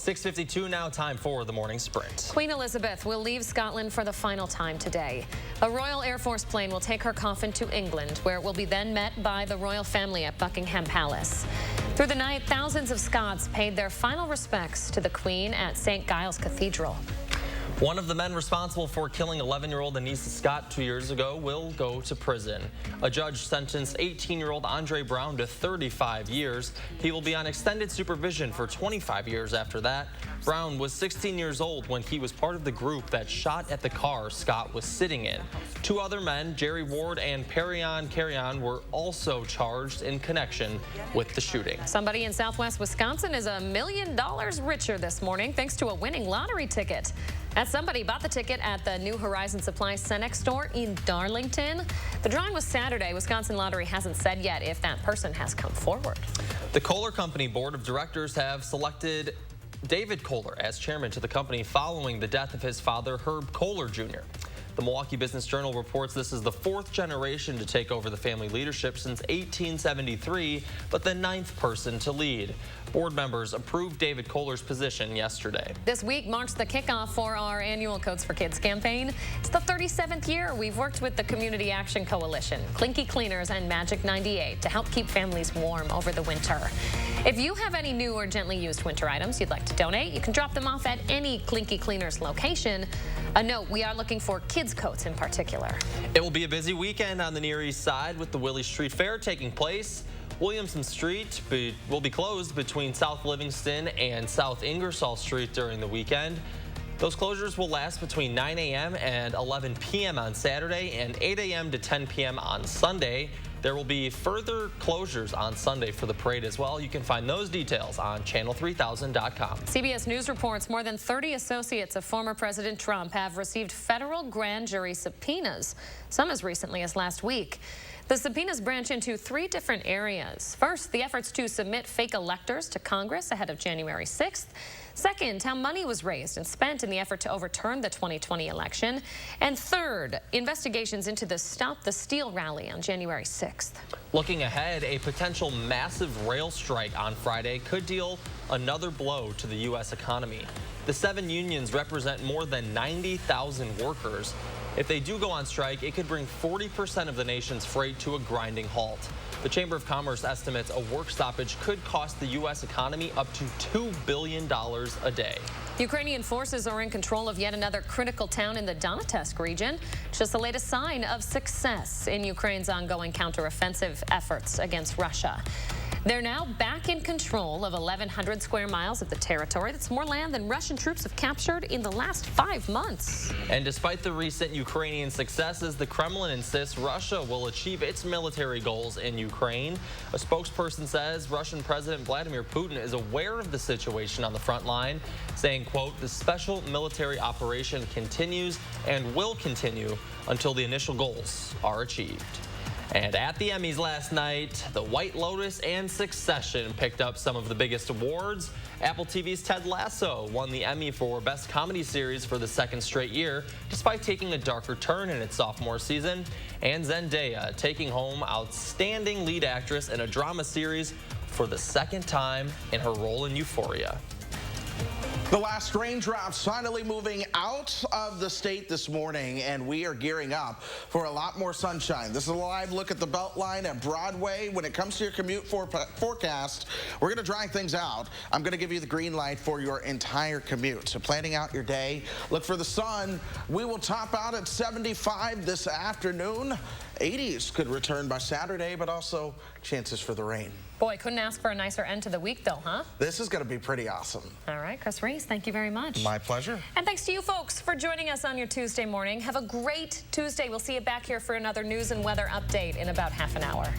6:52 now, time for the morning sprint. Queen Elizabeth will leave Scotland for the final time today. A Royal Air Force plane will take her coffin to England, where it will be then met by the royal family at Buckingham Palace. Through the night, thousands of Scots paid their final respects to the Queen at St. Giles Cathedral. One of the men responsible for killing 11-year-old Anissa Scott 2 years ago will go to prison. A judge sentenced 18-year-old Andre Brown to 35 years. He will be on extended supervision for 25 years after that. Brown was 16 years old when he was part of the group that shot at the car Scott was sitting in. Two other men, Jerry Ward and Perion Carrion, were also charged in connection with the shooting. Somebody in southwest Wisconsin is $1 million richer this morning thanks to a winning lottery ticket. That somebody bought the ticket at the New Horizon Supply Cenex store in Darlington. The drawing was Saturday. Wisconsin Lottery hasn't said yet if that person has come forward. The Kohler Company Board of Directors have selected David Kohler as chairman to the company following the death of his father, Herb Kohler Jr. The Milwaukee Business Journal reports this is the fourth generation to take over the family leadership since 1873, but the 9th person to lead. Board members approved David Kohler's position yesterday. This week marks the kickoff for our annual Coats for Kids campaign. It's the 37th year we've worked with the Community Action Coalition, Clinky Cleaners, and Magic 98 to help keep families warm over the winter. If you have any new or gently used winter items you'd like to donate, you can drop them off at any Clinky Cleaners location. A note, we are looking for kids' coats in particular. It will be a busy weekend on the Near East Side with the Willie Street Fair taking place. Williamson Street will be closed between South Livingston and South Ingersoll Street during the weekend. Those closures will last between 9 a.m. and 11 p.m. on Saturday and 8 a.m. to 10 p.m. on Sunday. There will be further closures on Sunday for the parade as well. You can find those details on channel3000.com. CBS News reports more than 30 associates of former President Trump have received federal grand jury subpoenas, some as recently as last week. The subpoenas branch into 3 different areas. First, the efforts to submit fake electors to Congress ahead of January 6th. Second, how money was raised and spent in the effort to overturn the 2020 election. And third, investigations into the Stop the Steal rally on January 6th. Looking ahead, a potential massive rail strike on Friday could deal another blow to the U.S. economy. The 7 unions represent more than 90,000 workers. If they do go on strike, it could bring 40% of the nation's freight to a grinding halt. The Chamber of Commerce estimates a work stoppage could cost the U.S. economy up to $2 billion a day. Ukrainian forces are in control of yet another critical town in the Donetsk region. Just the latest sign of success in Ukraine's ongoing counteroffensive efforts against Russia. They're now back in control of 1,100 square miles of the territory. That's more land than Russian troops have captured in the last 5 months. And despite the recent Ukrainian successes, the Kremlin insists Russia will achieve its military goals in Ukraine. A spokesperson says Russian President Vladimir Putin is aware of the situation on the front line, saying, quote, the special military operation continues and will continue until the initial goals are achieved. And at the Emmys last night, The White Lotus and Succession picked up some of the biggest awards. Apple TV's Ted Lasso won the Emmy for Best Comedy Series for the 2nd straight year, despite taking a darker turn in its sophomore season. And Zendaya taking home Outstanding Lead Actress in a Drama Series for the 2nd time in her role in Euphoria. The last raindrops finally moving out of the state this morning, and we are gearing up for a lot more sunshine. This is a live look at the Beltline at Broadway. When it comes to your commute forecast, we're going to dry things out. I'm going to give you the green light for your entire commute. So planning out your day, look for the sun. We will top out at 75 this afternoon. 80s could return by Saturday, but also chances for the rain. Boy, couldn't ask for a nicer end to the week, though, huh? This is going to be pretty awesome. All right, Chris Reese, thank you very much. My pleasure. And thanks to you folks for joining us on your Tuesday morning. Have a great Tuesday. We'll see you back here for another news and weather update in about half an hour.